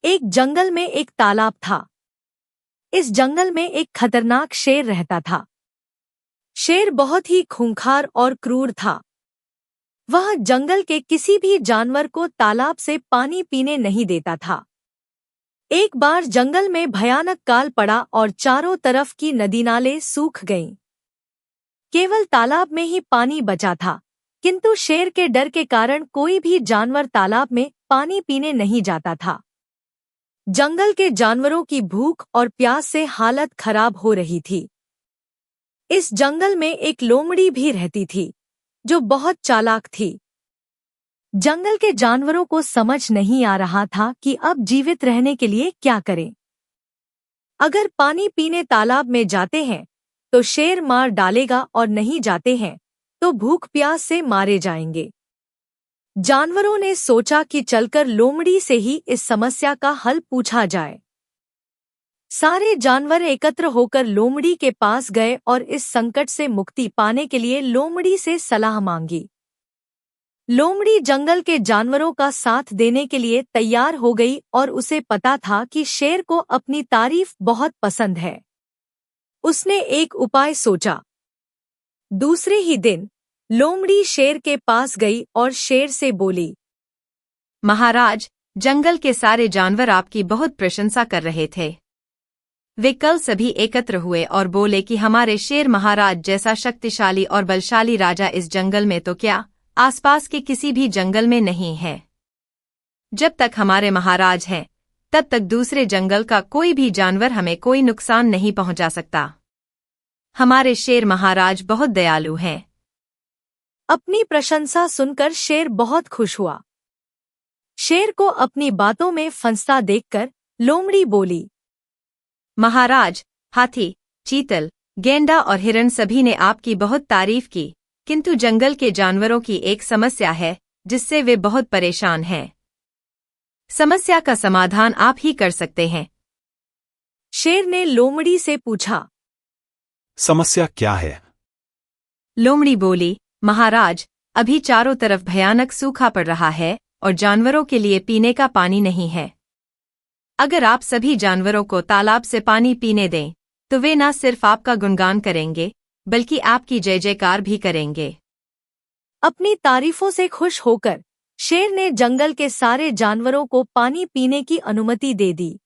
एक जंगल में एक तालाब था। इस जंगल में एक खतरनाक शेर रहता था। शेर बहुत ही खूंखार और क्रूर था। वह जंगल के किसी भी जानवर को तालाब से पानी पीने नहीं देता था। एक बार जंगल में भयानक काल पड़ा और चारों तरफ की नदी नाले सूख गईं। केवल तालाब में ही पानी बचा था, किंतु शेर के डर के कारण कोई भी जानवर तालाब में पानी पीने नहीं जाता था। जंगल के जानवरों की भूख और प्यास से हालत खराब हो रही थी। इस जंगल में एक लोमड़ी भी रहती थी, जो बहुत चालाक थी। जंगल के जानवरों को समझ नहीं आ रहा था कि अब जीवित रहने के लिए क्या करें। अगर पानी पीने तालाब में जाते हैं तो शेर मार डालेगा और नहीं जाते हैं तो भूख प्यास से मारे जाएंगे। जानवरों ने सोचा कि चलकर लोमड़ी से ही इस समस्या का हल पूछा जाए। सारे जानवर एकत्र होकर लोमड़ी के पास गए और इस संकट से मुक्ति पाने के लिए लोमड़ी से सलाह मांगी। लोमड़ी जंगल के जानवरों का साथ देने के लिए तैयार हो गई और उसे पता था कि शेर को अपनी तारीफ बहुत पसंद है। उसने एक उपाय सोचा। दूसरे ही दिन लोमड़ी शेर के पास गई और शेर से बोली, महाराज, जंगल के सारे जानवर आपकी बहुत प्रशंसा कर रहे थे। वे कल सभी एकत्र हुए और बोले कि हमारे शेर महाराज जैसा शक्तिशाली और बलशाली राजा इस जंगल में तो क्या, आसपास के किसी भी जंगल में नहीं है। जब तक हमारे महाराज हैं, तब तक दूसरे जंगल का कोई भी जानवर हमें कोई नुकसान नहीं पहुंचा सकता। हमारे शेर महाराज बहुत दयालु हैं। अपनी प्रशंसा सुनकर शेर बहुत खुश हुआ। शेर को अपनी बातों में फंसता देखकर लोमड़ी बोली, महाराज, हाथी, चीतल, गेंडा और हिरण सभी ने आपकी बहुत तारीफ की, किंतु जंगल के जानवरों की एक समस्या है जिससे वे बहुत परेशान हैं। समस्या का समाधान आप ही कर सकते हैं। शेर ने लोमड़ी से पूछा, समस्या क्या है? लोमड़ी बोली, महाराज, अभी चारों तरफ भयानक सूखा पड़ रहा है और जानवरों के लिए पीने का पानी नहीं है। अगर आप सभी जानवरों को तालाब से पानी पीने दें तो वे न सिर्फ आपका गुणगान करेंगे बल्कि आपकी जय जयकार भी करेंगे। अपनी तारीफों से खुश होकर शेर ने जंगल के सारे जानवरों को पानी पीने की अनुमति दे दी।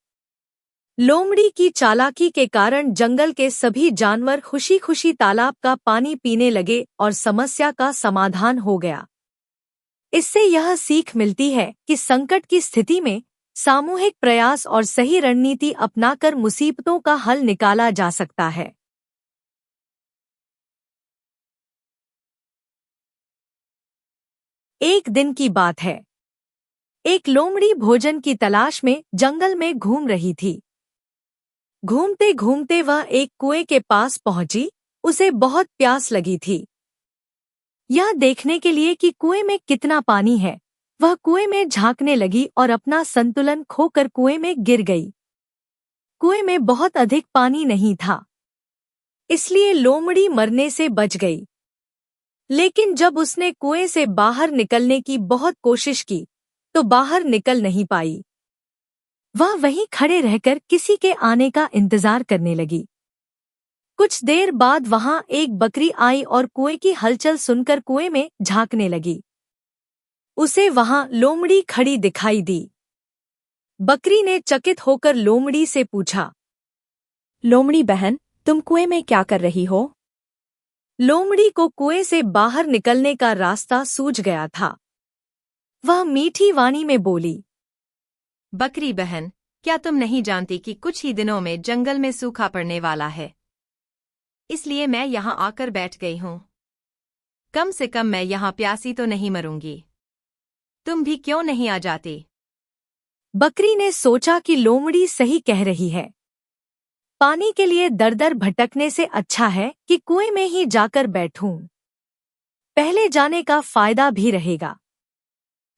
लोमड़ी की चालाकी के कारण जंगल के सभी जानवर खुशी खुशी तालाब का पानी पीने लगे और समस्या का समाधान हो गया। इससे यह सीख मिलती है कि संकट की स्थिति में सामूहिक प्रयास और सही रणनीति अपनाकर मुसीबतों का हल निकाला जा सकता है। एक दिन की बात है। एक लोमड़ी भोजन की तलाश में जंगल में घूम रही थी। घूमते घूमते वह एक कुएं के पास पहुंची। उसे बहुत प्यास लगी थी। यह देखने के लिए कि कुएं में कितना पानी है, वह कुएं में झांकने लगी और अपना संतुलन खोकर कुएं में गिर गई। कुएं में बहुत अधिक पानी नहीं था, इसलिए लोमड़ी मरने से बच गई। लेकिन जब उसने कुएं से बाहर निकलने की बहुत कोशिश की तो बाहर निकल नहीं पाई। वह वहीं खड़े रहकर किसी के आने का इंतजार करने लगी। कुछ देर बाद वहां एक बकरी आई और कुएं की हलचल सुनकर कुएं में झांकने लगी। उसे वहां लोमड़ी खड़ी दिखाई दी। बकरी ने चकित होकर लोमड़ी से पूछा, लोमड़ी बहन, तुम कुएं में क्या कर रही हो? लोमड़ी को कुएं से बाहर निकलने का रास्ता सूझ गया था। वह मीठी वाणी में बोली, बकरी बहन, क्या तुम नहीं जानती कि कुछ ही दिनों में जंगल में सूखा पड़ने वाला है? इसलिए मैं यहाँ आकर बैठ गई हूँ। कम से कम मैं यहाँ प्यासी तो नहीं मरूंगी। तुम भी क्यों नहीं आ जाती? बकरी ने सोचा कि लोमड़ी सही कह रही है। पानी के लिए दर दर भटकने से अच्छा है कि कुएं में ही जाकर बैठूं। पहले जाने का फायदा भी रहेगा।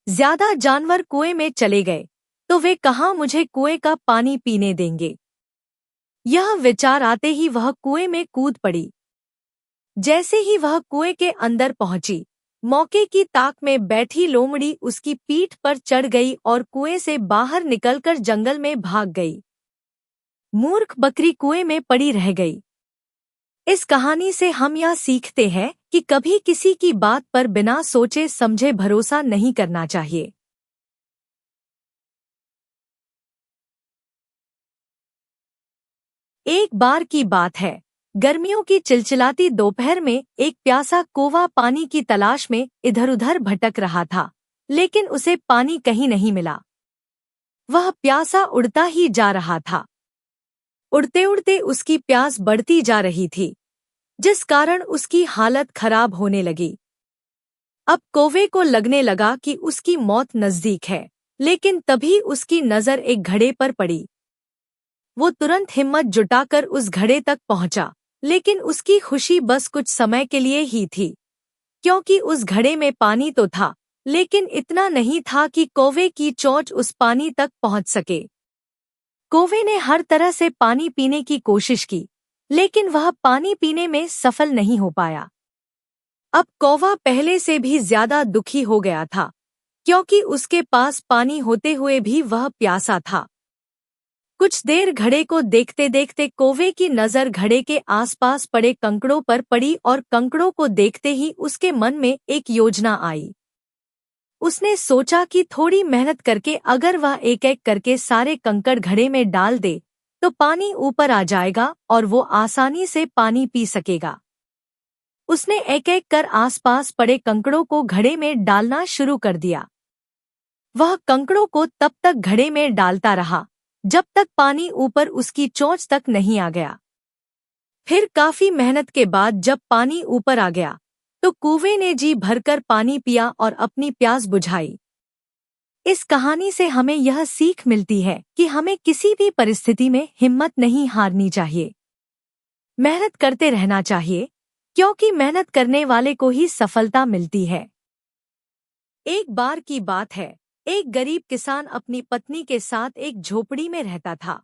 ज्यादा जानवर कुएं में चले गए तो वे कहाँ मुझे कुएं का पानी पीने देंगे। यह विचार आते ही वह कुएं में कूद पड़ी। जैसे ही वह कुएं के अंदर पहुंची, मौके की ताक में बैठी लोमड़ी उसकी पीठ पर चढ़ गई और कुएं से बाहर निकलकर जंगल में भाग गई। मूर्ख बकरी कुएं में पड़ी रह गई। इस कहानी से हम यह सीखते हैं कि कभी किसी की बात पर बिना सोचे समझे भरोसा नहीं करना चाहिए। एक बार की बात है, गर्मियों की चिलचिलाती दोपहर में एक प्यासा कौवा पानी की तलाश में इधर-उधर भटक रहा था, लेकिन उसे पानी कहीं नहीं मिला। वह प्यासा उड़ता ही जा रहा था। उड़ते-उड़ते उसकी प्यास बढ़ती जा रही थी, जिस कारण उसकी हालत खराब होने लगी। अब कौवे को लगने लगा कि उसकी मौत नजदीक है, लेकिन तभी उसकी नजर एक घड़े पर पड़ी। वो तुरंत हिम्मत जुटाकर उस घड़े तक पहुंचा, लेकिन उसकी खुशी बस कुछ समय के लिए ही थी, क्योंकि उस घड़े में पानी तो था, लेकिन इतना नहीं था कि कौवे की चोंच उस पानी तक पहुंच सके। कौवे ने हर तरह से पानी पीने की कोशिश की, लेकिन वह पानी पीने में सफल नहीं हो पाया। अब कौवा पहले से भी ज्यादा दुखी हो गया था, क्योंकि उसके पास पानी होते हुए भी वह प्यासा था। कुछ देर घड़े को देखते देखते कौवे की नजर घड़े के आसपास पड़े कंकड़ों पर पड़ी और कंकड़ों को देखते ही उसके मन में एक योजना आई। उसने सोचा कि थोड़ी मेहनत करके अगर वह एक-एक करके सारे कंकड़ घड़े में डाल दे, तो पानी ऊपर आ जाएगा और वो आसानी से पानी पी सकेगा। उसने एक-एक कर आसपास पड़े कंकड़ों को घड़े में डालना शुरू कर दिया। वह कंकड़ों को तब तक घड़े में डालता रहा जब तक पानी ऊपर उसकी चोंच तक नहीं आ गया। फिर काफी मेहनत के बाद जब पानी ऊपर आ गया, तो कौवे ने जी भरकर पानी पिया और अपनी प्यास बुझाई। इस कहानी से हमें यह सीख मिलती है कि हमें किसी भी परिस्थिति में हिम्मत नहीं हारनी चाहिए। मेहनत करते रहना चाहिए, क्योंकि मेहनत करने वाले को ही सफलता मिलती है। एक बार की बात है, एक गरीब किसान अपनी पत्नी के साथ एक झोपड़ी में रहता था।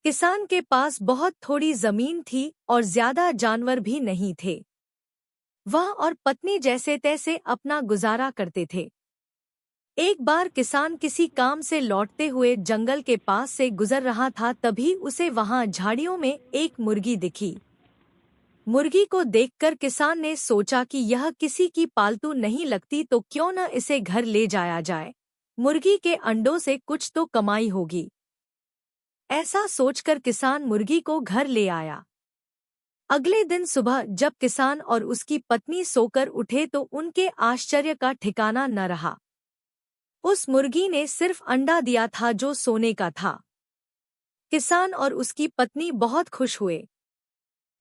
किसान के पास बहुत थोड़ी जमीन थी और ज्यादा जानवर भी नहीं थे। वह और पत्नी जैसे तैसे अपना गुजारा करते थे। एक बार किसान किसी काम से लौटते हुए जंगल के पास से गुजर रहा था, तभी उसे वहां झाड़ियों में एक मुर्गी दिखी। मुर्गी को देखकर किसान ने सोचा कि यह किसी की पालतू नहीं लगती, तो क्यों न इसे घर ले जाया जाए। मुर्गी के अंडों से कुछ तो कमाई होगी। ऐसा सोचकर किसान मुर्गी को घर ले आया। अगले दिन सुबह जब किसान और उसकी पत्नी सोकर उठे तो उनके आश्चर्य का ठिकाना न रहा। उस मुर्गी ने सिर्फ अंडा दिया था जो सोने का था। किसान और उसकी पत्नी बहुत खुश हुए।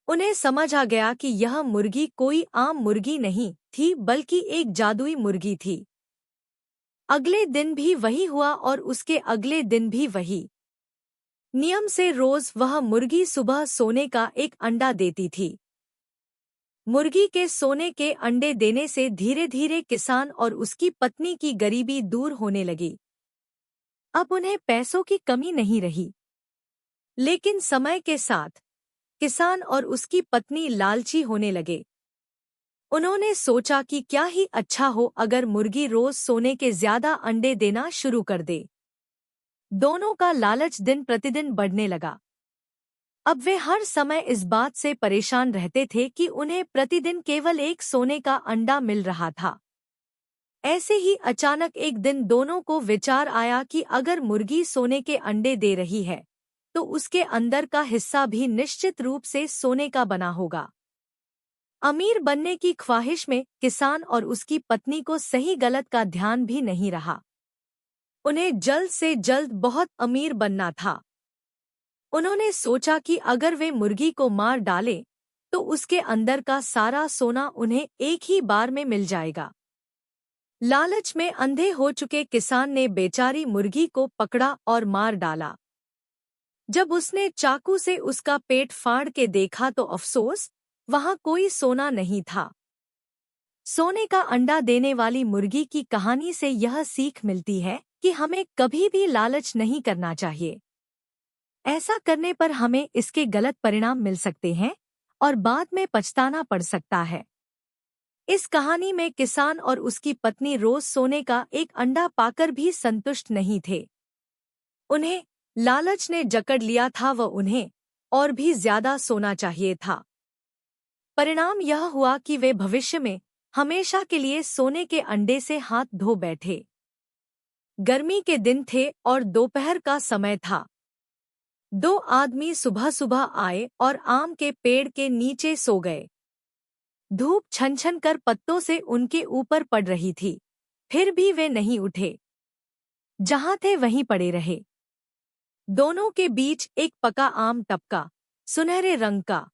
उन्हें समझ आ गया कि यह मुर्गी कोई आम मुर्गी नहीं थी, बल्कि एक जादुई मुर्गी थी। अगले दिन भी वही हुआ और उसके अगले दिन भी वही। नियम से रोज वह मुर्गी सुबह सोने का एक अंडा देती थी। मुर्गी के सोने के अंडे देने से धीरे धीरे किसान और उसकी पत्नी की गरीबी दूर होने लगी। अब उन्हें पैसों की कमी नहीं रही। लेकिन समय के साथ किसान और उसकी पत्नी लालची होने लगे। उन्होंने सोचा कि क्या ही अच्छा हो अगर मुर्गी रोज सोने के ज्यादा अंडे देना शुरू कर दे। दोनों का लालच दिन प्रतिदिन बढ़ने लगा। अब वे हर समय इस बात से परेशान रहते थे कि उन्हें प्रतिदिन केवल एक सोने का अंडा मिल रहा था। ऐसे ही अचानक एक दिन दोनों को विचार आया कि अगर मुर्गी सोने के अंडे दे रही है, तो उसके अंदर का हिस्सा भी निश्चित रूप से सोने का बना होगा। अमीर बनने की ख्वाहिश में किसान और उसकी पत्नी को सही गलत का ध्यान भी नहीं रहा। उन्हें जल्द से जल्द बहुत अमीर बनना था। उन्होंने सोचा कि अगर वे मुर्गी को मार डालें, तो उसके अंदर का सारा सोना उन्हें एक ही बार में मिल जाएगा। लालच में अंधे हो चुके किसान ने बेचारी मुर्गी को पकड़ा और मार डाला। जब उसने चाकू से उसका पेट फाड़ के देखा तो अफसोस, वहां कोई सोना नहीं था। सोने का अंडा देने वाली मुर्गी की कहानी से यह सीख मिलती है कि हमें कभी भी लालच नहीं करना चाहिए। ऐसा करने पर हमें इसके गलत परिणाम मिल सकते हैं और बाद में पछताना पड़ सकता है। इस कहानी में किसान और उसकी पत्नी रोज सोने का एक अंडा पाकर भी संतुष्ट नहीं थे। उन्हें लालच ने जकड़ लिया था व उन्हें और भी ज्यादा सोना चाहिए था। परिणाम यह हुआ कि वे भविष्य में हमेशा के लिए सोने के अंडे से हाथ धो बैठे। गर्मी के दिन थे और दोपहर का समय था। दो आदमी सुबह सुबह आए और आम के पेड़ के नीचे सो गए। धूप छन-छन कर पत्तों से उनके ऊपर पड़ रही थी, फिर भी वे नहीं उठे। जहां थे वहीं पड़े रहे। दोनों के बीच एक पका आम टपका, सुनहरे रंग का।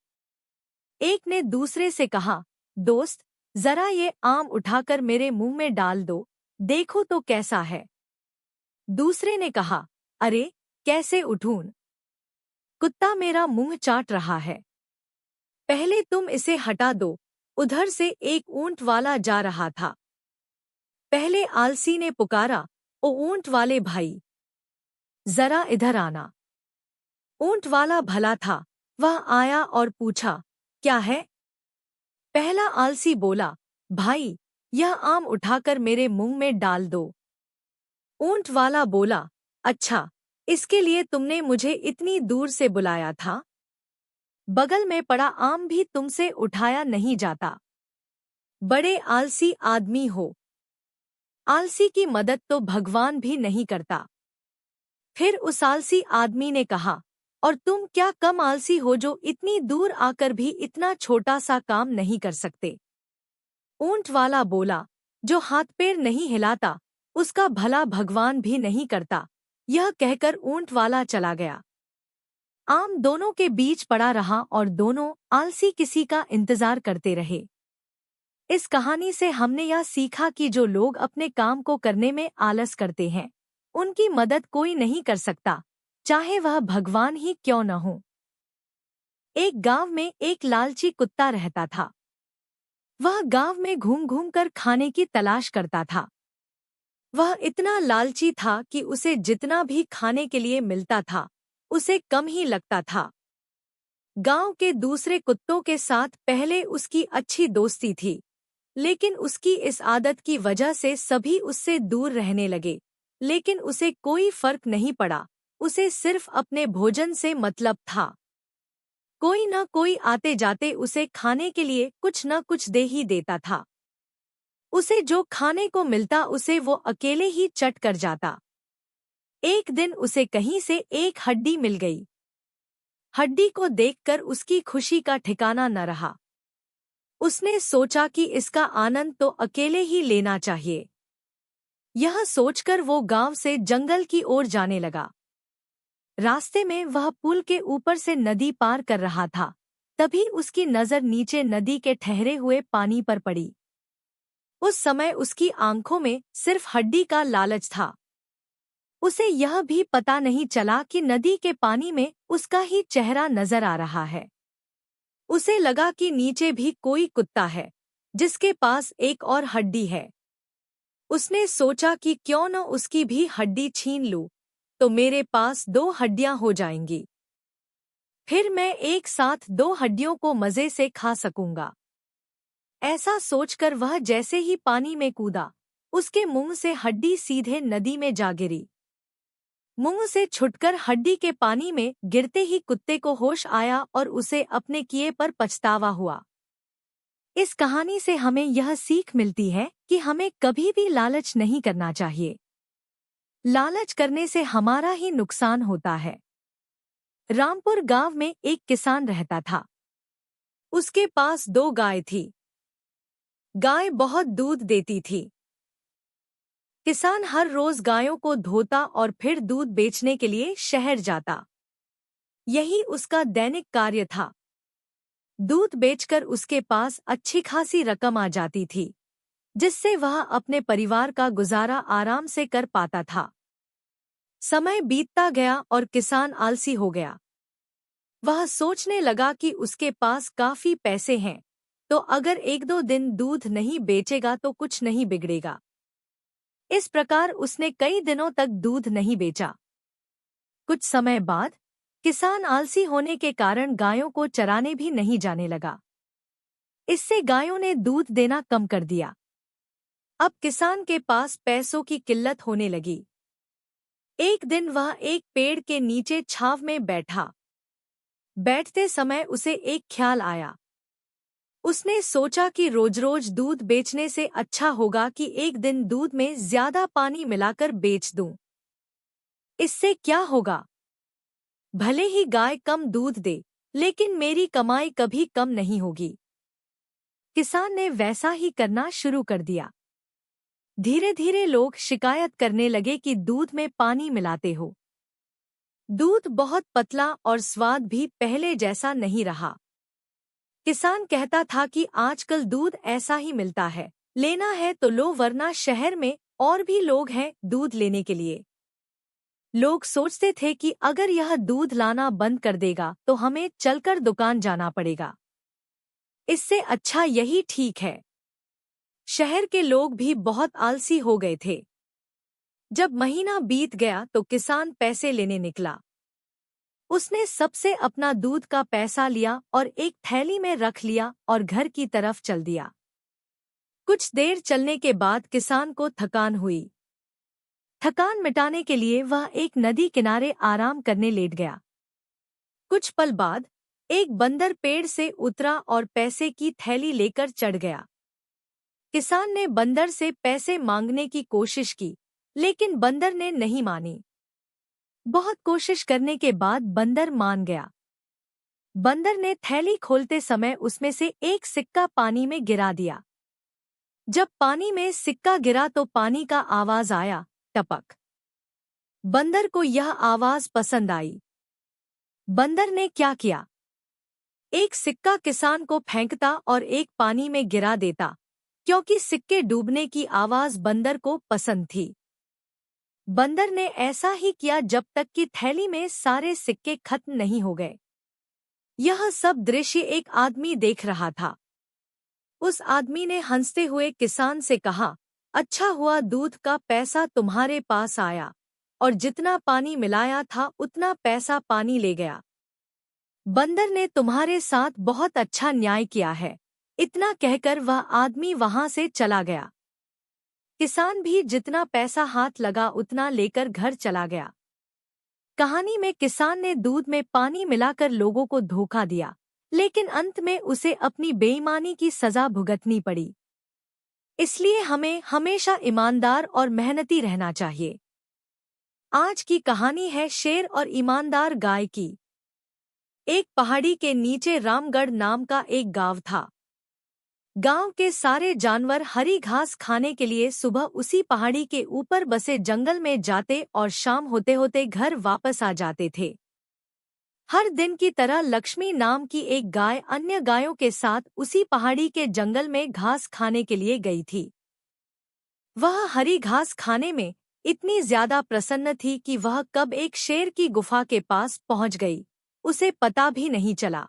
एक ने दूसरे से कहा, दोस्त, जरा ये आम उठाकर मेरे मुंह में डाल दो, देखो तो कैसा है। दूसरे ने कहा, अरे, कैसे उठूं? कुत्ता मेरा मुंह चाट रहा है। पहले तुम इसे हटा दो। उधर से एक ऊंट वाला जा रहा था। पहले आलसी ने पुकारा, ओ ऊंट वाले भाई, जरा इधर आना। ऊंट वाला भला था, वह आया और पूछा, क्या है? पहला आलसी बोला, भाई, यह आम उठाकर मेरे मुंह में डाल दो। ऊंट वाला बोला, अच्छा, इसके लिए तुमने मुझे इतनी दूर से बुलाया था? बगल में पड़ा आम भी तुमसे उठाया नहीं जाता। बड़े आलसी आदमी हो। आलसी की मदद तो भगवान भी नहीं करता। फिर उस आलसी आदमी ने कहा, और तुम क्या कम आलसी हो जो इतनी दूर आकर भी इतना छोटा सा काम नहीं कर सकते? ऊंट वाला बोला, जो हाथ पैर नहीं हिलाता, उसका भला भगवान भी नहीं करता। यह कहकर ऊंट वाला चला गया। आम दोनों के बीच पड़ा रहा और दोनों आलसी किसी का इंतजार करते रहे। इस कहानी से हमने यह सीखा कि जो लोग अपने काम को करने में आलस करते हैं, उनकी मदद कोई नहीं कर सकता, चाहे वह भगवान ही क्यों न हो। एक गांव में एक लालची कुत्ता रहता था। वह गांव में घूम घूम कर खाने की तलाश करता था। वह इतना लालची था कि उसे जितना भी खाने के लिए मिलता था, उसे कम ही लगता था। गांव के दूसरे कुत्तों के साथ पहले उसकी अच्छी दोस्ती थी, लेकिन उसकी इस आदत की वजह से सभी उससे दूर रहने लगे। लेकिन उसे कोई फर्क नहीं पड़ा, उसे सिर्फ अपने भोजन से मतलब था। कोई न कोई आते जाते उसे खाने के लिए कुछ न कुछ दे ही देता था। उसे जो खाने को मिलता उसे वो अकेले ही चट कर जाता। एक दिन उसे कहीं से एक हड्डी मिल गई। हड्डी को देखकर उसकी खुशी का ठिकाना न रहा। उसने सोचा कि इसका आनंद तो अकेले ही लेना चाहिए। यह सोचकर वो गांव से जंगल की ओर जाने लगा। रास्ते में वह पुल के ऊपर से नदी पार कर रहा था, तभी उसकी नजर नीचे नदी के ठहरे हुए पानी पर पड़ी। उस समय उसकी आंखों में सिर्फ हड्डी का लालच था। उसे यह भी पता नहीं चला कि नदी के पानी में उसका ही चेहरा नजर आ रहा है। उसे लगा कि नीचे भी कोई कुत्ता है, जिसके पास एक और हड्डी है। उसने सोचा कि क्यों न उसकी भी हड्डी छीन लूं, तो मेरे पास 2 हड्डियां हो जाएंगी। फिर मैं एक साथ 2 हड्डियों को मजे से खा सकूंगा। ऐसा सोचकर वह जैसे ही पानी में कूदा, उसके मुंह से हड्डी सीधे नदी में जा गिरी। मुंह से छुटकर हड्डी के पानी में गिरते ही कुत्ते को होश आया और उसे अपने किए पर पछतावा हुआ। इस कहानी से हमें यह सीख मिलती है कि हमें कभी भी लालच नहीं करना चाहिए। लालच करने से हमारा ही नुकसान होता है। रामपुर गांव में एक किसान रहता था। उसके पास 2 गाय थी। गाय बहुत दूध देती थी। किसान हर रोज गायों को धोता और फिर दूध बेचने के लिए शहर जाता। यही उसका दैनिक कार्य था। दूध बेचकर उसके पास अच्छी खासी रकम आ जाती थी, जिससे वह अपने परिवार का गुजारा आराम से कर पाता था। समय बीतता गया और किसान आलसी हो गया। वह सोचने लगा कि उसके पास काफी पैसे हैं, तो अगर 1-2 दिन दूध नहीं बेचेगा तो कुछ नहीं बिगड़ेगा। इस प्रकार उसने कई दिनों तक दूध नहीं बेचा। कुछ समय बाद किसान आलसी होने के कारण गायों को चराने भी नहीं जाने लगा। इससे गायों ने दूध देना कम कर दिया। अब किसान के पास पैसों की किल्लत होने लगी। एक दिन वह एक पेड़ के नीचे छांव में बैठा। बैठते समय उसे एक ख्याल आया। उसने सोचा कि रोज रोज दूध बेचने से अच्छा होगा कि एक दिन दूध में ज्यादा पानी मिलाकर बेच दूं। इससे क्या होगा? भले ही गाय कम दूध दे, लेकिन मेरी कमाई कभी कम नहीं होगी। किसान ने वैसा ही करना शुरू कर दिया। धीरे धीरे लोग शिकायत करने लगे कि दूध में पानी मिलाते हो। दूध बहुत पतला और स्वाद भी पहले जैसा नहीं रहा। किसान कहता था कि आजकल दूध ऐसा ही मिलता है, लेना है तो लो, वरना शहर में और भी लोग हैं दूध लेने के लिए। लोग सोचते थे कि अगर यह दूध लाना बंद कर देगा तो हमें चलकर दुकान जाना पड़ेगा। इससे अच्छा यही ठीक है। शहर के लोग भी बहुत आलसी हो गए थे। जब महीना बीत गया तो किसान पैसे लेने निकला। उसने सबसे अपना दूध का पैसा लिया और एक थैली में रख लिया और घर की तरफ चल दिया। कुछ देर चलने के बाद किसान को थकान हुई। थकान मिटाने के लिए वह एक नदी किनारे आराम करने लेट गया। कुछ पल बाद एक बंदर पेड़ से उतरा और पैसे की थैली लेकर चढ़ गया। किसान ने बंदर से पैसे मांगने की कोशिश की, लेकिन बंदर ने नहीं मानी। बहुत कोशिश करने के बाद बंदर मान गया। बंदर ने थैली खोलते समय उसमें से एक सिक्का पानी में गिरा दिया। जब पानी में सिक्का गिरा तो पानी का आवाज आया, टपक। बंदर को यह आवाज पसंद आई। बंदर ने क्या किया? एक सिक्का किसान को फेंकता और एक पानी में गिरा देता, क्योंकि सिक्के डूबने की आवाज बंदर को पसंद थी। बंदर ने ऐसा ही किया जब तक कि थैली में सारे सिक्के खत्म नहीं हो गए। यह सब दृश्य एक आदमी देख रहा था। उस आदमी ने हंसते हुए किसान से कहा, अच्छा हुआ दूध का पैसा तुम्हारे पास आया, और जितना पानी मिलाया था उतना पैसा पानी ले गया। बंदर ने तुम्हारे साथ बहुत अच्छा न्याय किया है। इतना कहकर वह आदमी वहां से चला गया। किसान भी जितना पैसा हाथ लगा उतना लेकर घर चला गया। कहानी में किसान ने दूध में पानी मिलाकर लोगों को धोखा दिया, लेकिन अंत में उसे अपनी बेईमानी की सजा भुगतनी पड़ी। इसलिए हमें हमेशा ईमानदार और मेहनती रहना चाहिए। आज की कहानी है शेर और ईमानदार गाय की। एक पहाड़ी के नीचे रामगढ़ नाम का एक गांव था। गांव के सारे जानवर हरी घास खाने के लिए सुबह उसी पहाड़ी के ऊपर बसे जंगल में जाते और शाम होते होते घर वापस आ जाते थे। हर दिन की तरह लक्ष्मी नाम की एक गाय अन्य गायों के साथ उसी पहाड़ी के जंगल में घास खाने के लिए गई थी। वह हरी घास खाने में इतनी ज्यादा प्रसन्न थी कि वह कब एक शेर की गुफा के पास पहुंच गई, उसे पता भी नहीं चला।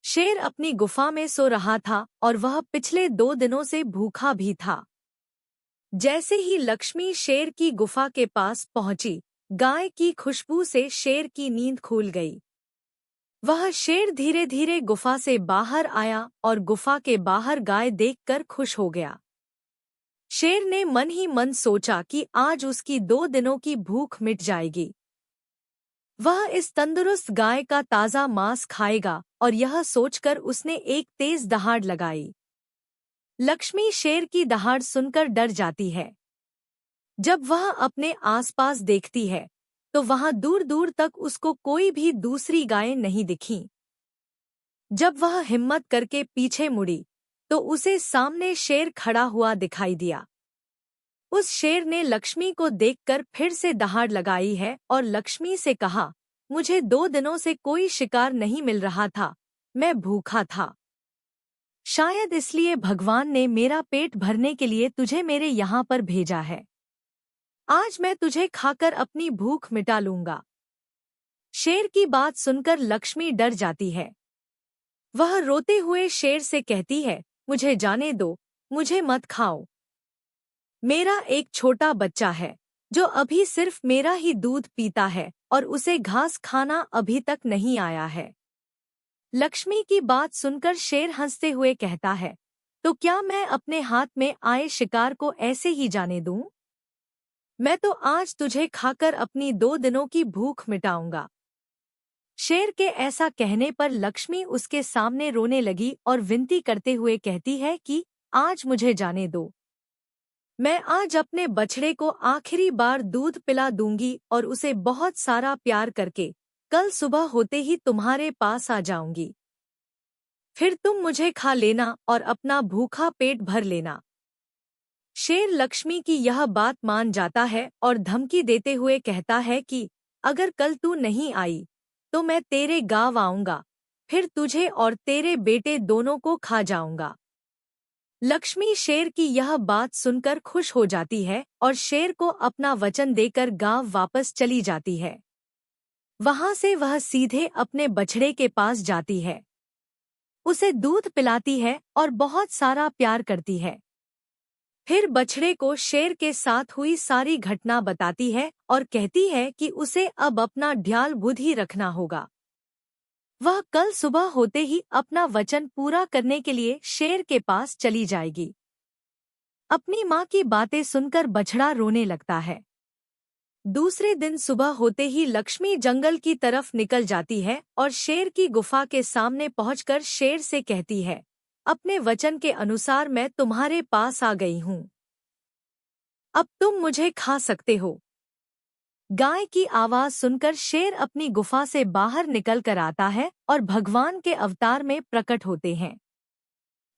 शेर अपनी गुफा में सो रहा था और वह पिछले 2 दिनों से भूखा भी था। जैसे ही लक्ष्मी शेर की गुफा के पास पहुंची, गाय की खुशबू से शेर की नींद खुल गई। वह शेर धीरे धीरे गुफा से बाहर आया और गुफा के बाहर गाय देखकर खुश हो गया। शेर ने मन ही मन सोचा कि आज उसकी 2 दिनों की भूख मिट जाएगी। वह इस तंदुरुस्त गाय का ताज़ा मांस खाएगा, और यह सोचकर उसने एक तेज दहाड़ लगाई। लक्ष्मी शेर की दहाड़ सुनकर डर जाती है। जब वह अपने आसपास देखती है तो वहां दूर दूर तक उसको कोई भी दूसरी गाय नहीं दिखी। जब वह हिम्मत करके पीछे मुड़ी तो उसे सामने शेर खड़ा हुआ दिखाई दिया। उस शेर ने लक्ष्मी को देखकर फिर से दहाड़ लगाई है और लक्ष्मी से कहा, मुझे 2 दिनों से कोई शिकार नहीं मिल रहा था, मैं भूखा था। शायद इसलिए भगवान ने मेरा पेट भरने के लिए तुझे मेरे यहाँ पर भेजा है। आज मैं तुझे खाकर अपनी भूख मिटा लूंगा। शेर की बात सुनकर लक्ष्मी डर जाती है। वह रोते हुए शेर से कहती है, मुझे जाने दो, मुझे मत खाओ। मेरा एक छोटा बच्चा है जो अभी सिर्फ मेरा ही दूध पीता है और उसे घास खाना अभी तक नहीं आया है। लक्ष्मी की बात सुनकर शेर हंसते हुए कहता है, तो क्या मैं अपने हाथ में आए शिकार को ऐसे ही जाने दूं? मैं तो आज तुझे खाकर अपनी 2 दिनों की भूख मिटाऊंगा। शेर के ऐसा कहने पर लक्ष्मी उसके सामने रोने लगी और विनती करते हुए कहती है कि आज मुझे जाने दो। मैं आज अपने बछड़े को आखिरी बार दूध पिला दूंगी और उसे बहुत सारा प्यार करके कल सुबह होते ही तुम्हारे पास आ जाऊंगी। फिर तुम मुझे खा लेना और अपना भूखा पेट भर लेना। शेर लक्ष्मी की यह बात मान जाता है और धमकी देते हुए कहता है कि अगर कल तू नहीं आई तो मैं तेरे गांव आऊंगा, फिर तुझे और तेरे बेटे दोनों को खा जाऊंगा। लक्ष्मी शेर की यह बात सुनकर खुश हो जाती है और शेर को अपना वचन देकर गांव वापस चली जाती है। वहां से वह सीधे अपने बछड़े के पास जाती है, उसे दूध पिलाती है और बहुत सारा प्यार करती है। फिर बछड़े को शेर के साथ हुई सारी घटना बताती है और कहती है कि उसे अब अपना ढ्याल बुद्धि रखना होगा। वह कल सुबह होते ही अपना वचन पूरा करने के लिए शेर के पास चली जाएगी। अपनी माँ की बातें सुनकर बछड़ा रोने लगता है। दूसरे दिन सुबह होते ही लक्ष्मी जंगल की तरफ निकल जाती है और शेर की गुफा के सामने पहुंचकर शेर से कहती है, अपने वचन के अनुसार मैं तुम्हारे पास आ गई हूँ। अब तुम मुझे खा सकते हो। गाय की आवाज सुनकर शेर अपनी गुफा से बाहर निकल कर आता है और भगवान के अवतार में प्रकट होते हैं।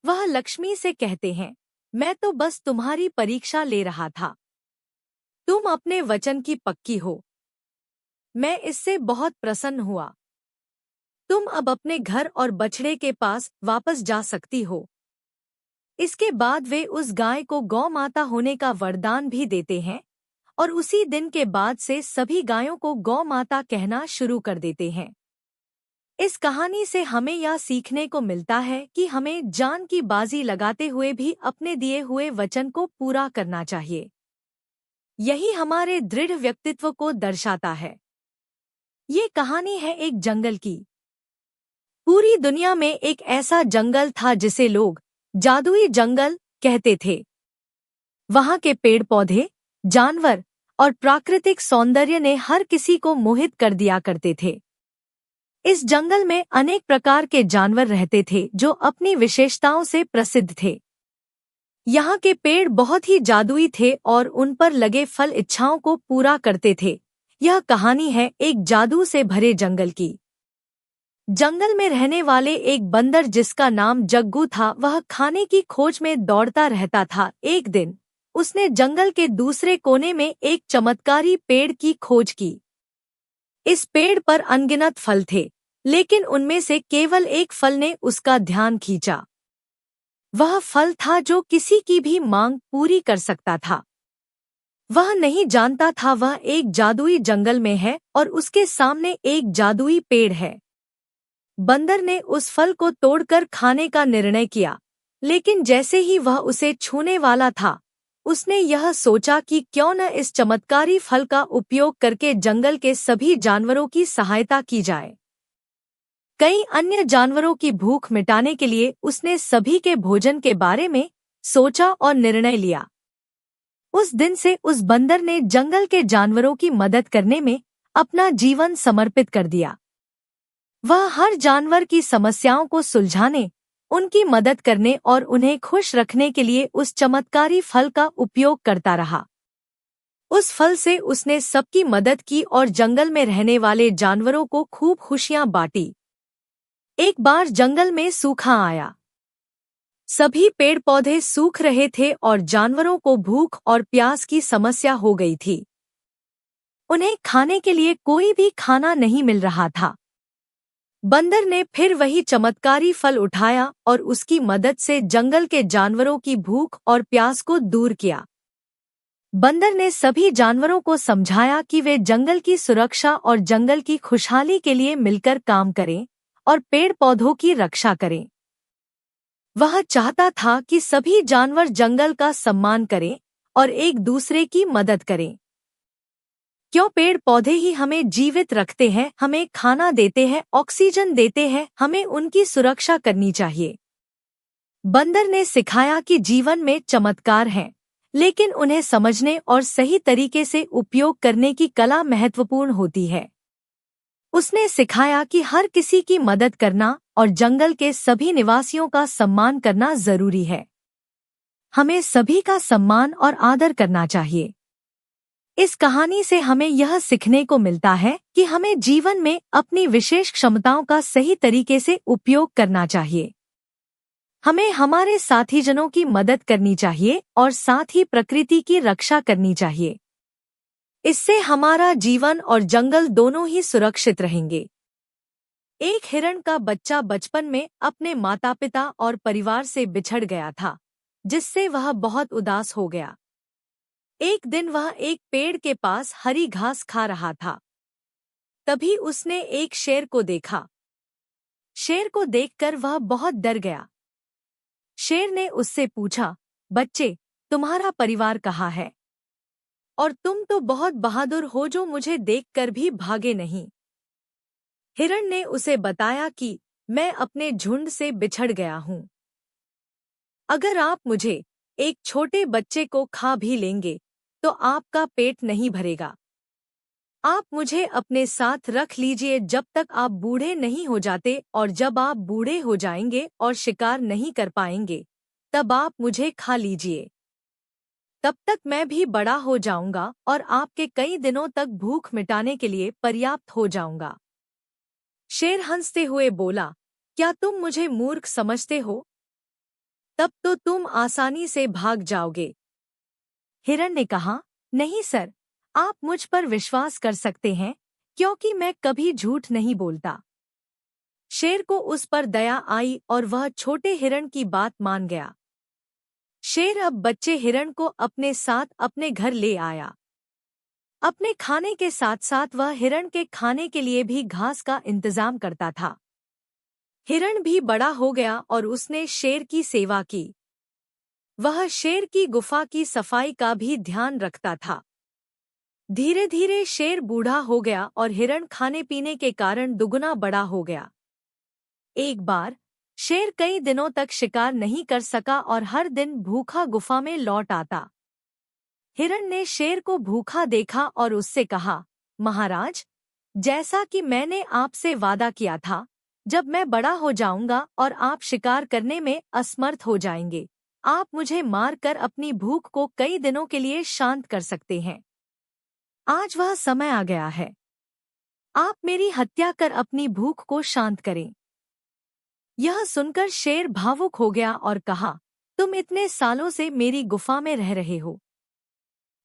वह लक्ष्मी से कहते हैं, मैं तो बस तुम्हारी परीक्षा ले रहा था। तुम अपने वचन की पक्की हो। मैं इससे बहुत प्रसन्न हुआ। तुम अब अपने घर और बछड़े के पास वापस जा सकती हो। इसके बाद वे उस गाय को गौ माता होने का वरदान भी देते हैं और उसी दिन के बाद से सभी गायों को गौ माता कहना शुरू कर देते हैं। इस कहानी से हमें यह सीखने को मिलता है कि हमें जान की बाजी लगाते हुए भी अपने दिए हुए वचन को पूरा करना चाहिए। यही हमारे दृढ़ व्यक्तित्व को दर्शाता है। ये कहानी है एक जंगल की। पूरी दुनिया में एक ऐसा जंगल था जिसे लोग जादुई जंगल कहते थे। वहां के पेड़ पौधे, जानवर और प्राकृतिक सौंदर्य ने हर किसी को मोहित कर दिया करते थे। इस जंगल में अनेक प्रकार के जानवर रहते थे जो अपनी विशेषताओं से प्रसिद्ध थे। यहाँ के पेड़ बहुत ही जादुई थे और उन पर लगे फल इच्छाओं को पूरा करते थे। यह कहानी है एक जादू से भरे जंगल की। जंगल में रहने वाले एक बंदर जिसका नाम जग्गू था, वह खाने की खोज में दौड़ता रहता था। एक दिन उसने जंगल के दूसरे कोने में एक चमत्कारी पेड़ की खोज की। इस पेड़ पर अनगिनत फल थे, लेकिन उनमें से केवल एक फल ने उसका ध्यान खींचा। वह फल था जो किसी की भी मांग पूरी कर सकता था। वह नहीं जानता था वह एक जादुई जंगल में है और उसके सामने एक जादुई पेड़ है। बंदर ने उस फल को तोड़कर खाने का निर्णय किया, लेकिन जैसे ही वह उसे छूने वाला था, उसने यह सोचा कि क्यों न इस चमत्कारी फल का उपयोग करके जंगल के सभी जानवरों की सहायता की जाए। कई अन्य जानवरों की भूख मिटाने के लिए उसने सभी के भोजन के बारे में सोचा और निर्णय लिया। उस दिन से उस बंदर ने जंगल के जानवरों की मदद करने में अपना जीवन समर्पित कर दिया। वह हर जानवर की समस्याओं को सुलझाने, उनकी मदद करने और उन्हें खुश रखने के लिए उस चमत्कारी फल का उपयोग करता रहा। उस फल से उसने सबकी मदद की और जंगल में रहने वाले जानवरों को खूब खुशियां बांटी। एक बार जंगल में सूखा आया। सभी पेड़ पौधे सूख रहे थे और जानवरों को भूख और प्यास की समस्या हो गई थी। उन्हें खाने के लिए कोई भी खाना नहीं मिल रहा था। बंदर ने फिर वही चमत्कारी फल उठाया और उसकी मदद से जंगल के जानवरों की भूख और प्यास को दूर किया। बंदर ने सभी जानवरों को समझाया कि वे जंगल की सुरक्षा और जंगल की खुशहाली के लिए मिलकर काम करें और पेड़ पौधों की रक्षा करें। वह चाहता था कि सभी जानवर जंगल का सम्मान करें और एक दूसरे की मदद करें, क्यों पेड़ पौधे ही हमें जीवित रखते हैं, हमें खाना देते हैं, ऑक्सीजन देते हैं, हमें उनकी सुरक्षा करनी चाहिए। बंदर ने सिखाया कि जीवन में चमत्कार हैं, लेकिन उन्हें समझने और सही तरीके से उपयोग करने की कला महत्वपूर्ण होती है। उसने सिखाया कि हर किसी की मदद करना और जंगल के सभी निवासियों का सम्मान करना जरूरी है। हमें सभी का सम्मान और आदर करना चाहिए। इस कहानी से हमें यह सीखने को मिलता है कि हमें जीवन में अपनी विशेष क्षमताओं का सही तरीके से उपयोग करना चाहिए। हमें हमारे साथीजनों की मदद करनी चाहिए और साथ ही प्रकृति की रक्षा करनी चाहिए। इससे हमारा जीवन और जंगल दोनों ही सुरक्षित रहेंगे। एक हिरण का बच्चा बचपन में अपने माता पिता और परिवार से बिछड़ गया था, जिससे वह बहुत उदास हो गया। एक दिन वह एक पेड़ के पास हरी घास खा रहा था। तभी उसने एक शेर को देखा। शेर को देखकर वह बहुत डर गया। शेर ने उससे पूछा, बच्चे, तुम्हारा परिवार कहाँ है? और तुम तो बहुत बहादुर हो जो मुझे देखकर भी भागे नहीं। हिरण ने उसे बताया कि मैं अपने झुंड से बिछड़ गया हूँ। अगर आप मुझे, एक छोटे बच्चे को खा भी लेंगे तो आपका पेट नहीं भरेगा। आप मुझे अपने साथ रख लीजिए जब तक आप बूढ़े नहीं हो जाते, और जब आप बूढ़े हो जाएंगे और शिकार नहीं कर पाएंगे, तब आप मुझे खा लीजिए। तब तक मैं भी बड़ा हो जाऊंगा और आपके कई दिनों तक भूख मिटाने के लिए पर्याप्त हो जाऊंगा। शेर हंसते हुए बोला, क्या तुम मुझे मूर्ख समझते हो? तब तो तुम आसानी से भाग जाओगे। हिरण ने कहा, नहीं सर, आप मुझ पर विश्वास कर सकते हैं, क्योंकि मैं कभी झूठ नहीं बोलता। शेर को उस पर दया आई और वह छोटे हिरण की बात मान गया। शेर अब बच्चे हिरण को अपने साथ अपने घर ले आया। अपने खाने के साथ साथ वह हिरण के खाने के लिए भी घास का इंतजाम करता था। हिरण भी बड़ा हो गया और उसने शेर की सेवा की। वह शेर की गुफा की सफाई का भी ध्यान रखता था। धीरे धीरे शेर बूढ़ा हो गया और हिरण खाने पीने के कारण दुगुना बड़ा हो गया। एक बार शेर कई दिनों तक शिकार नहीं कर सका और हर दिन भूखा गुफा में लौट आता। हिरण ने शेर को भूखा देखा और उससे कहा, महाराज, जैसा कि मैंने आपसे वादा किया था, जब मैं बड़ा हो जाऊंगा और आप शिकार करने में असमर्थ हो जाएंगे, आप मुझे मारकर अपनी भूख को कई दिनों के लिए शांत कर सकते हैं। आज वह समय आ गया है। आप मेरी हत्या कर अपनी भूख को शांत करें। यह सुनकर शेर भावुक हो गया और कहा, तुम इतने सालों से मेरी गुफा में रह रहे हो।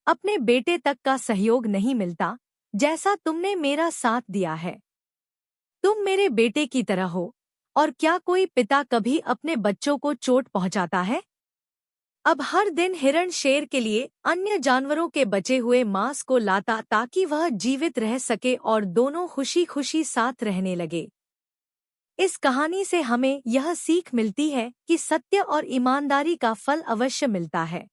अपने बेटे तक का सहयोग नहीं मिलता जैसा तुमने मेरा साथ दिया है। तुम मेरे बेटे की तरह हो, और क्या कोई पिता कभी अपने बच्चों को चोट पहुंचाता है? अब हर दिन हिरण शेर के लिए अन्य जानवरों के बचे हुए मांस को लाता ताकि वह जीवित रह सके और दोनों खुशी खुशी साथ रहने लगे। इस कहानी से हमें यह सीख मिलती है कि सत्य और ईमानदारी का फल अवश्य मिलता है।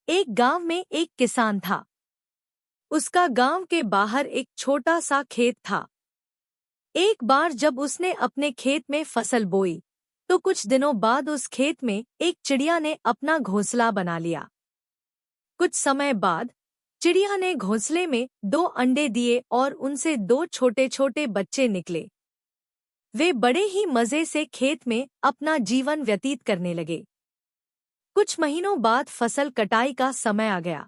एक गांव में एक किसान था। उसका गांव के बाहर एक छोटा सा खेत था। एक बार जब उसने अपने खेत में फसल बोई, तो कुछ दिनों बाद उस खेत में एक चिड़िया ने अपना घोंसला बना लिया। कुछ समय बाद चिड़िया ने घोंसले में 2 अंडे दिए और उनसे 2 छोटे छोटे बच्चे निकले। वे बड़े ही मजे से खेत में अपना जीवन व्यतीत करने लगे। कुछ महीनों बाद फसल कटाई का समय आ गया।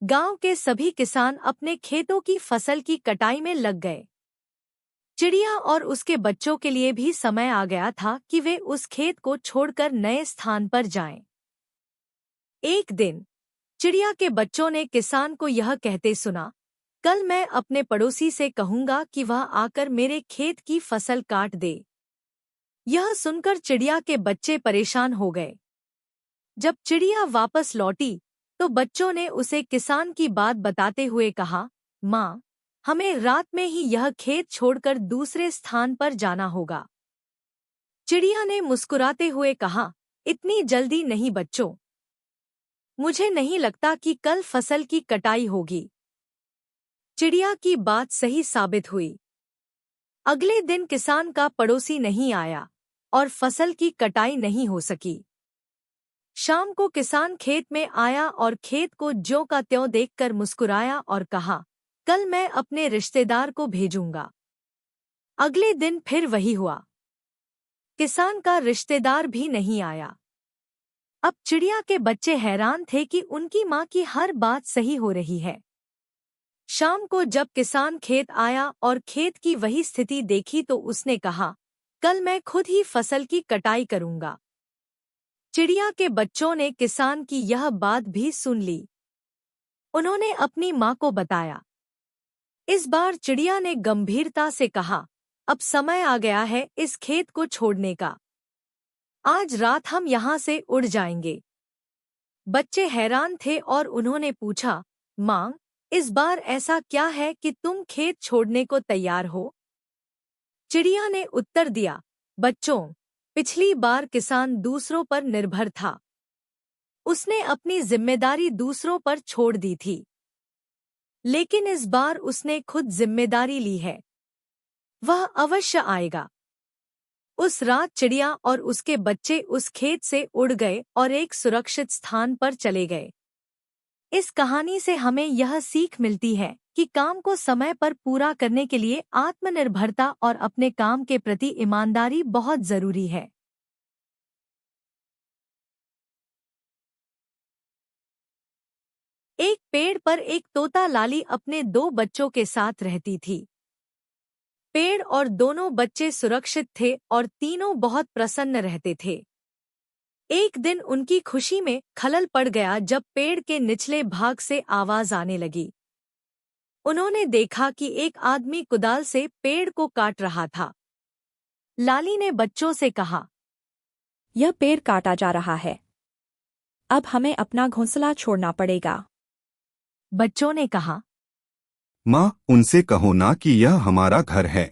गांव के सभी किसान अपने खेतों की फसल की कटाई में लग गए। चिड़िया और उसके बच्चों के लिए भी समय आ गया था कि वे उस खेत को छोड़कर नए स्थान पर जाएं। एक दिन चिड़िया के बच्चों ने किसान को यह कहते सुना, कल मैं अपने पड़ोसी से कहूंगा कि वह आकर मेरे खेत की फसल काट दे। यह सुनकर चिड़िया के बच्चे परेशान हो गए। जब चिड़िया वापस लौटी तो बच्चों ने उसे किसान की बात बताते हुए कहा, माँ, हमें रात में ही यह खेत छोड़कर दूसरे स्थान पर जाना होगा। चिड़िया ने मुस्कुराते हुए कहा, इतनी जल्दी नहीं बच्चों। मुझे नहीं लगता कि कल फसल की कटाई होगी। चिड़िया की बात सही साबित हुई। अगले दिन किसान का पड़ोसी नहीं आया और फसल की कटाई नहीं हो सकी। शाम को किसान खेत में आया और खेत को ज्यों का त्यों देखकर मुस्कुराया और कहा, कल मैं अपने रिश्तेदार को भेजूंगा। अगले दिन फिर वही हुआ। किसान का रिश्तेदार भी नहीं आया। अब चिड़िया के बच्चे हैरान थे कि उनकी माँ की हर बात सही हो रही है। शाम को जब किसान खेत आया और खेत की वही स्थिति देखी तो उसने कहा, कल मैं खुद ही फसल की कटाई करूंगा। चिड़िया के बच्चों ने किसान की यह बात भी सुन ली। उन्होंने अपनी माँ को बताया। इस बार चिड़िया ने गंभीरता से कहा, अब समय आ गया है इस खेत को छोड़ने का। आज रात हम यहाँ से उड़ जाएंगे। बच्चे हैरान थे और उन्होंने पूछा, माँ, इस बार ऐसा क्या है कि तुम खेत छोड़ने को तैयार हो? चिड़िया ने उत्तर दिया, बच्चों, पिछली बार किसान दूसरों पर निर्भर था। उसने अपनी जिम्मेदारी दूसरों पर छोड़ दी थी। लेकिन इस बार उसने खुद जिम्मेदारी ली है। वह अवश्य आएगा। उस रात चिड़िया और उसके बच्चे उस खेत से उड़ गए और एक सुरक्षित स्थान पर चले गए। इस कहानी से हमें यह सीख मिलती है कि काम को समय पर पूरा करने के लिए आत्मनिर्भरता और अपने काम के प्रति ईमानदारी बहुत जरूरी है। एक पेड़ पर एक तोता लाली अपने 2 बच्चों के साथ रहती थी। पेड़ और दोनों बच्चे सुरक्षित थे और तीनों बहुत प्रसन्न रहते थे। एक दिन उनकी खुशी में खलल पड़ गया जब पेड़ के निचले भाग से आवाज आने लगी। उन्होंने देखा कि एक आदमी कुदाल से पेड़ को काट रहा था। लाली ने बच्चों से कहा, यह पेड़ काटा जा रहा है। अब हमें अपना घोंसला छोड़ना पड़ेगा। बच्चों ने कहा, माँ, उनसे कहो ना कि यह हमारा घर है।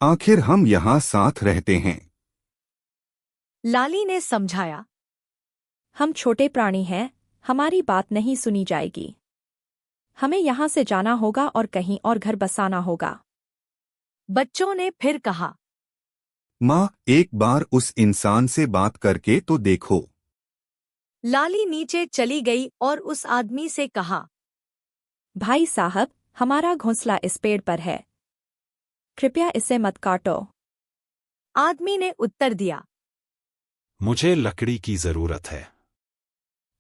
आखिर हम यहाँ साथ रहते हैं। लाली ने समझाया, हम छोटे प्राणी हैं, हमारी बात नहीं सुनी जाएगी। हमें यहाँ से जाना होगा और कहीं और घर बसाना होगा। बच्चों ने फिर कहा, माँ, एक बार उस इंसान से बात करके तो देखो। लाली नीचे चली गई और उस आदमी से कहा, भाई साहब, हमारा घोंसला इस पेड़ पर है। कृपया इसे मत काटो। आदमी ने उत्तर दिया, मुझे लकड़ी की जरूरत है।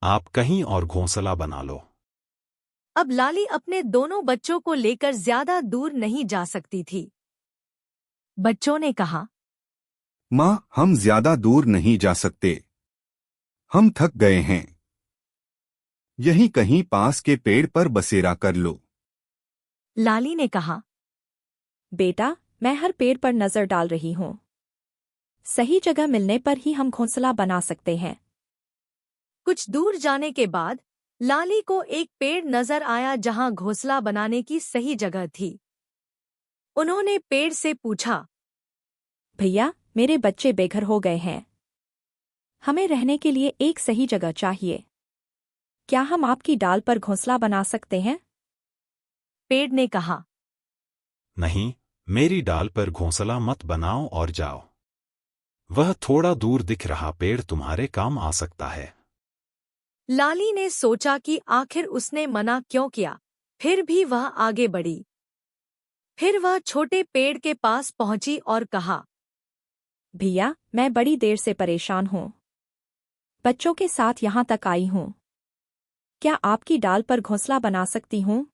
आप कहीं और घोंसला बना लो। अब लाली अपने दोनों बच्चों को लेकर ज्यादा दूर नहीं जा सकती थी। बच्चों ने कहा, माँ, हम ज्यादा दूर नहीं जा सकते। हम थक गए हैं। यहीं कहीं पास के पेड़ पर बसेरा कर लो। लाली ने कहा, बेटा, मैं हर पेड़ पर नजर डाल रही हूँ। सही जगह मिलने पर ही हम घोंसला बना सकते हैं। कुछ दूर जाने के बाद लाली को एक पेड़ नजर आया जहां घोंसला बनाने की सही जगह थी। उन्होंने पेड़ से पूछा, भैया, मेरे बच्चे बेघर हो गए हैं। हमें रहने के लिए एक सही जगह चाहिए। क्या हम आपकी डाल पर घोंसला बना सकते हैं? पेड़ ने कहा, नहीं, मेरी डाल पर घोंसला मत बनाओ और जाओ। वह थोड़ा दूर दिख रहा पेड़ तुम्हारे काम आ सकता है। लाली ने सोचा कि आखिर उसने मना क्यों किया, फिर भी वह आगे बढ़ी। फिर वह छोटे पेड़ के पास पहुंची और कहा, भैया, मैं बड़ी देर से परेशान हूँ। बच्चों के साथ यहाँ तक आई हूँ। क्या आपकी डाल पर घोंसला बना सकती हूँ?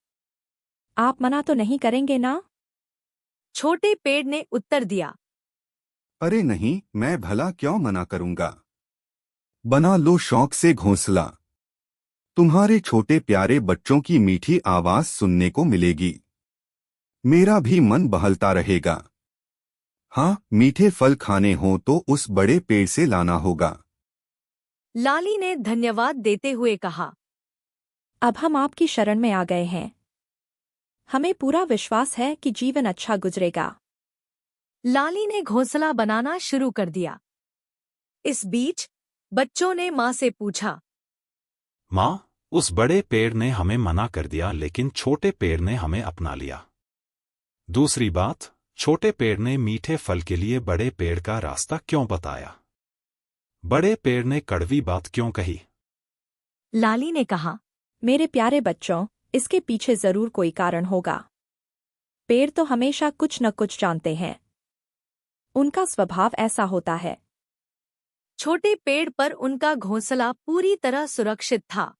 आप मना तो नहीं करेंगे ना? छोटे पेड़ ने उत्तर दिया, अरे नहीं, मैं भला क्यों मना करूंगा। बना लो शौक से घोंसला। तुम्हारे छोटे प्यारे बच्चों की मीठी आवाज सुनने को मिलेगी। मेरा भी मन बहलता रहेगा। हाँ, मीठे फल खाने हो तो उस बड़े पेड़ से लाना होगा। लाली ने धन्यवाद देते हुए कहा, अब हम आपकी शरण में आ गए हैं। हमें पूरा विश्वास है कि जीवन अच्छा गुजरेगा। लाली ने घोंसला बनाना शुरू कर दिया। इस बीच बच्चों ने माँ से पूछा, माँ, उस बड़े पेड़ ने हमें मना कर दिया लेकिन छोटे पेड़ ने हमें अपना लिया। दूसरी बात, छोटे पेड़ ने मीठे फल के लिए बड़े पेड़ का रास्ता क्यों बताया? बड़े पेड़ ने कड़वी बात क्यों कही? लाली ने कहा, मेरे प्यारे बच्चों, इसके पीछे जरूर कोई कारण होगा। पेड़ तो हमेशा कुछ न कुछ जानते हैं। उनका स्वभाव ऐसा होता है। छोटे पेड़ पर उनका घोंसला पूरी तरह सुरक्षित था।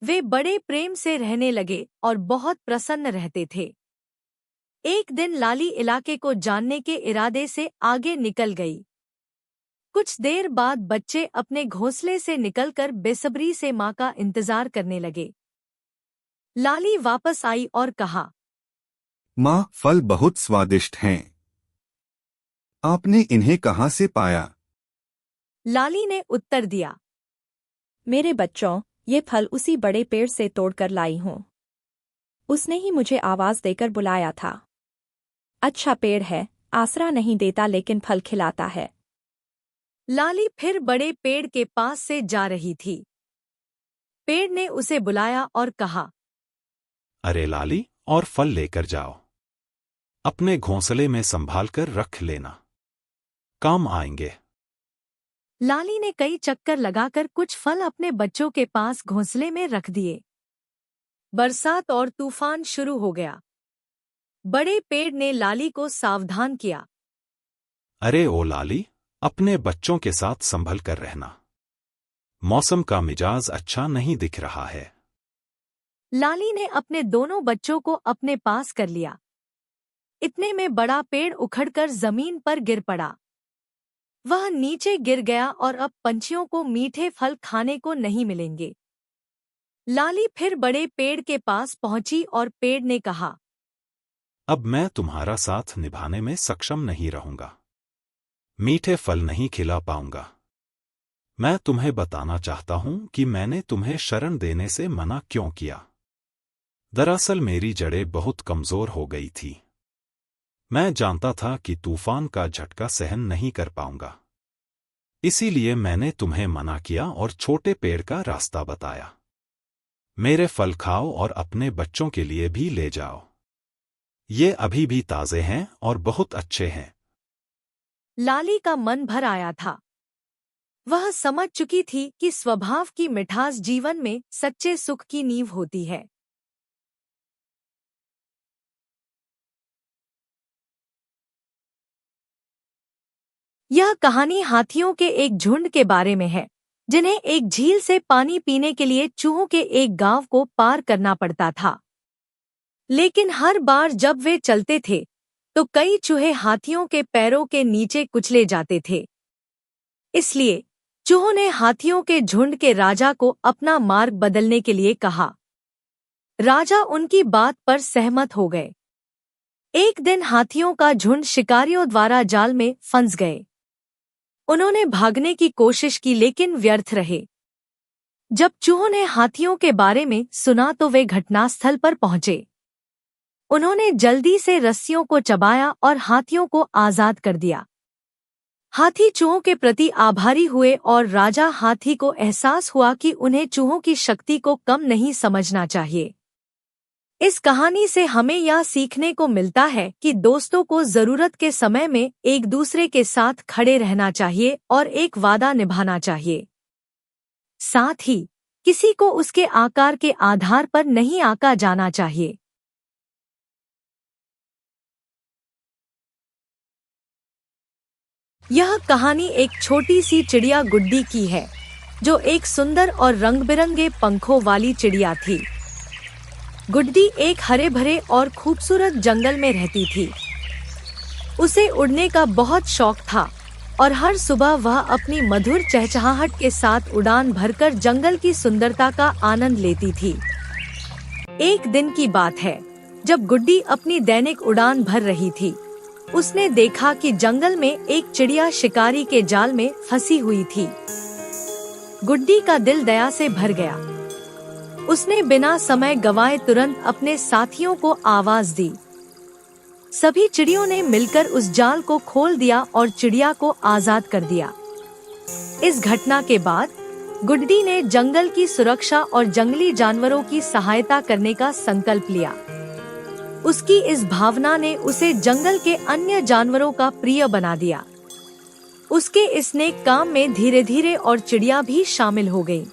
वे बड़े प्रेम से रहने लगे और बहुत प्रसन्न रहते थे। एक दिन लाली इलाके को जानने के इरादे से आगे निकल गई। कुछ देर बाद बच्चे अपने घोंसले से निकलकर बेसब्री से माँ का इंतजार करने लगे। लाली वापस आई और कहा, माँ, फल बहुत स्वादिष्ट हैं। आपने इन्हें कहाँ से पाया? लाली ने उत्तर दिया, मेरे बच्चों, ये फल उसी बड़े पेड़ से तोड़कर लाई हूँ। उसने ही मुझे आवाज देकर बुलाया था। अच्छा पेड़ है, आसरा नहीं देता लेकिन फल खिलाता है। लाली फिर बड़े पेड़ के पास से जा रही थी। पेड़ ने उसे बुलाया और कहा, अरे लाली, और फल लेकर जाओ। अपने घोंसले में संभाल कर रख लेना, काम आएंगे। लाली ने कई चक्कर लगाकर कुछ फल अपने बच्चों के पास घोंसले में रख दिए। बरसात और तूफान शुरू हो गया। बड़े पेड़ ने लाली को सावधान किया। अरे ओ लाली, अपने बच्चों के साथ संभल कर रहना। मौसम का मिजाज अच्छा नहीं दिख रहा है। लाली ने अपने दोनों बच्चों को अपने पास कर लिया। इतने में बड़ा पेड़ उखड़कर जमीन पर गिर पड़ा। वह नीचे गिर गया और अब पंछियों को मीठे फल खाने को नहीं मिलेंगे। लाली फिर बड़े पेड़ के पास पहुंची और पेड़ ने कहा, अब मैं तुम्हारा साथ निभाने में सक्षम नहीं रहूंगा। मीठे फल नहीं खिला पाऊंगा। मैं तुम्हें बताना चाहता हूं कि मैंने तुम्हें शरण देने से मना क्यों किया। दरअसल मेरी जड़ें बहुत कमजोर हो गई थी। मैं जानता था कि तूफान का झटका सहन नहीं कर पाऊंगा। इसीलिए मैंने तुम्हें मना किया और छोटे पेड़ का रास्ता बताया। मेरे फल खाओ और अपने बच्चों के लिए भी ले जाओ। ये अभी भी ताजे हैं और बहुत अच्छे हैं। लाली का मन भर आया था। वह समझ चुकी थी कि स्वभाव की मिठास जीवन में सच्चे सुख की नींव होती है। यह कहानी हाथियों के एक झुंड के बारे में है, जिन्हें एक झील से पानी पीने के लिए चूहों के एक गांव को पार करना पड़ता था। लेकिन हर बार जब वे चलते थे तो कई चूहे हाथियों के पैरों के नीचे कुचले जाते थे। इसलिए चूहों ने हाथियों के झुंड के राजा को अपना मार्ग बदलने के लिए कहा। राजा उनकी बात पर सहमत हो गए। एक दिन हाथियों का झुंड शिकारियों द्वारा जाल में फंस गए। उन्होंने भागने की कोशिश की लेकिन व्यर्थ रहे। जब चूहों ने हाथियों के बारे में सुना तो वे घटनास्थल पर पहुंचे। उन्होंने जल्दी से रस्सियों को चबाया और हाथियों को आजाद कर दिया। हाथी चूहों के प्रति आभारी हुए और राजा हाथी को एहसास हुआ कि उन्हें चूहों की शक्ति को कम नहीं समझना चाहिए। इस कहानी से हमें यह सीखने को मिलता है कि दोस्तों को जरूरत के समय में एक दूसरे के साथ खड़े रहना चाहिए और एक वादा निभाना चाहिए। साथ ही किसी को उसके आकार के आधार पर नहीं आंका जाना चाहिए। यह कहानी एक छोटी सी चिड़िया गुड्डी की है, जो एक सुंदर और रंग-बिरंगे पंखों वाली चिड़िया थी। गुड्डी एक हरे भरे और खूबसूरत जंगल में रहती थी। उसे उड़ने का बहुत शौक था और हर सुबह वह अपनी मधुर चहचहाहट के साथ उड़ान भरकर जंगल की सुंदरता का आनंद लेती थी। एक दिन की बात है, जब गुड्डी अपनी दैनिक उड़ान भर रही थी, उसने देखा कि जंगल में एक चिड़िया शिकारी के जाल में फंसी हुई थी। गुड्डी का दिल दया से भर गया। उसने बिना समय गंवाए तुरंत अपने साथियों को आवाज दी। सभी चिड़ियों ने मिलकर उस जाल को खोल दिया और चिड़िया को आजाद कर दिया। इस घटना के बाद गुड्डी ने जंगल की सुरक्षा और जंगली जानवरों की सहायता करने का संकल्प लिया। उसकी इस भावना ने उसे जंगल के अन्य जानवरों का प्रिय बना दिया। उसके इस नेक काम में धीरे धीरे और चिड़िया भी शामिल हो गईं।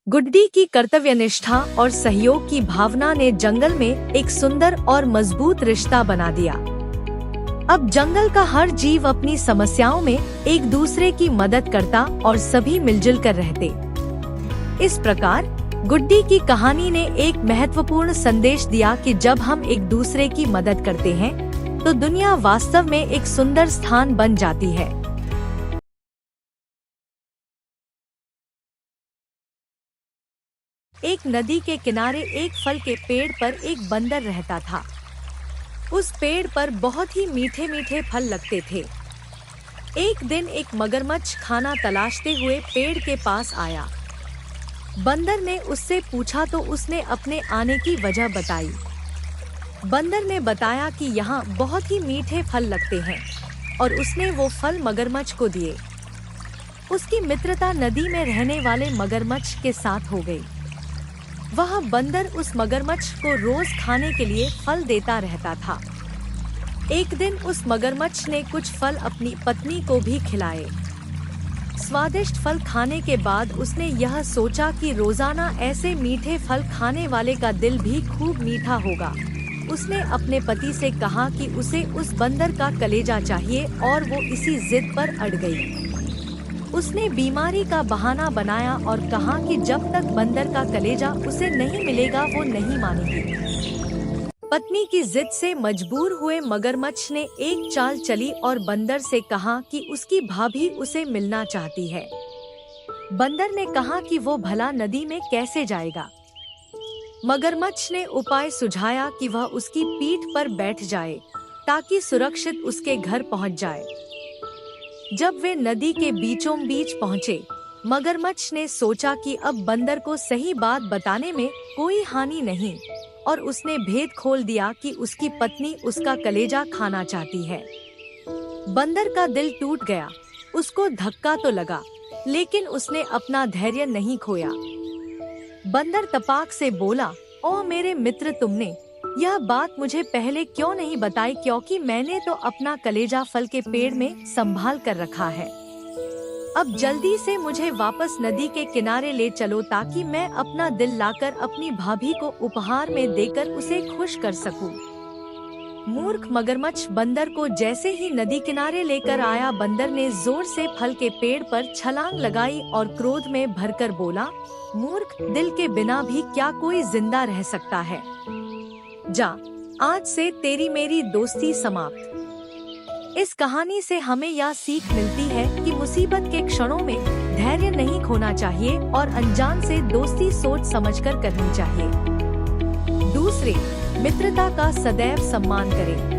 गुड्डी की कर्तव्यनिष्ठा और सहयोग की भावना ने जंगल में एक सुंदर और मजबूत रिश्ता बना दिया। अब जंगल का हर जीव अपनी समस्याओं में एक दूसरे की मदद करता और सभी मिलजुल कर रहते। इस प्रकार गुड्डी की कहानी ने एक महत्वपूर्ण संदेश दिया कि जब हम एक दूसरे की मदद करते हैं तो दुनिया वास्तव में एक सुंदर स्थान बन जाती है। एक नदी के किनारे एक फल के पेड़ पर एक बंदर रहता था। उस पेड़ पर बहुत ही मीठे मीठे फल लगते थे। एक दिन एक मगरमच्छ खाना तलाशते हुए पेड़ के पास आया। बंदर ने उससे पूछा तो उसने अपने आने की वजह बताई। बंदर ने बताया कि यहाँ बहुत ही मीठे फल लगते हैं और उसने वो फल मगरमच्छ को दिए। उसकी मित्रता नदी में रहने वाले मगरमच्छ के साथ हो गई। वह बंदर उस मगरमच्छ को रोज खाने के लिए फल देता रहता था। एक दिन उस मगरमच्छ ने कुछ फल अपनी पत्नी को भी खिलाए। स्वादिष्ट फल खाने के बाद उसने यह सोचा कि रोजाना ऐसे मीठे फल खाने वाले का दिल भी खूब मीठा होगा। उसने अपने पति से कहा कि उसे उस बंदर का कलेजा चाहिए और वो इसी जिद पर अड़ गई। उसने बीमारी का बहाना बनाया और कहा कि जब तक बंदर का कलेजा उसे नहीं मिलेगा वो नहीं मानेगी। पत्नी की जिद से मजबूर हुए मगरमच्छ ने एक चाल चली और बंदर से कहा कि उसकी भाभी उसे मिलना चाहती है। बंदर ने कहा कि वो भला नदी में कैसे जाएगा। मगरमच्छ ने उपाय सुझाया कि वह उसकी पीठ पर बैठ जाए ताकि सुरक्षित उसके घर पहुंच जाए। जब वे नदी के बीचों बीच पहुंचे, मगरमच्छ ने सोचा कि अब बंदर को सही बात बताने में कोई हानि नहीं और उसने भेद खोल दिया कि उसकी पत्नी उसका कलेजा खाना चाहती है। बंदर का दिल टूट गया। उसको धक्का तो लगा, लेकिन उसने अपना धैर्य नहीं खोया। बंदर तपाक से बोला, ओ मेरे मित्र, तुमने यह बात मुझे पहले क्यों नहीं बताई, क्योंकि मैंने तो अपना कलेजा फल के पेड़ में संभाल कर रखा है। अब जल्दी से मुझे वापस नदी के किनारे ले चलो ताकि मैं अपना दिल लाकर अपनी भाभी को उपहार में देकर उसे खुश कर सकूं। मूर्ख मगरमच्छ बंदर को जैसे ही नदी किनारे लेकर आया, बंदर ने जोर से फल के पेड़ पर छलांग लगाई और क्रोध में भरकर बोला, मूर्ख, दिल के बिना भी क्या कोई जिंदा रह सकता है? जा, आज से तेरी मेरी दोस्ती समाप्त। इस कहानी से हमें यह सीख मिलती है कि मुसीबत के क्षणों में धैर्य नहीं खोना चाहिए और अनजान से दोस्ती सोच समझकर करनी चाहिए। दूसरे, मित्रता का सदैव सम्मान करें।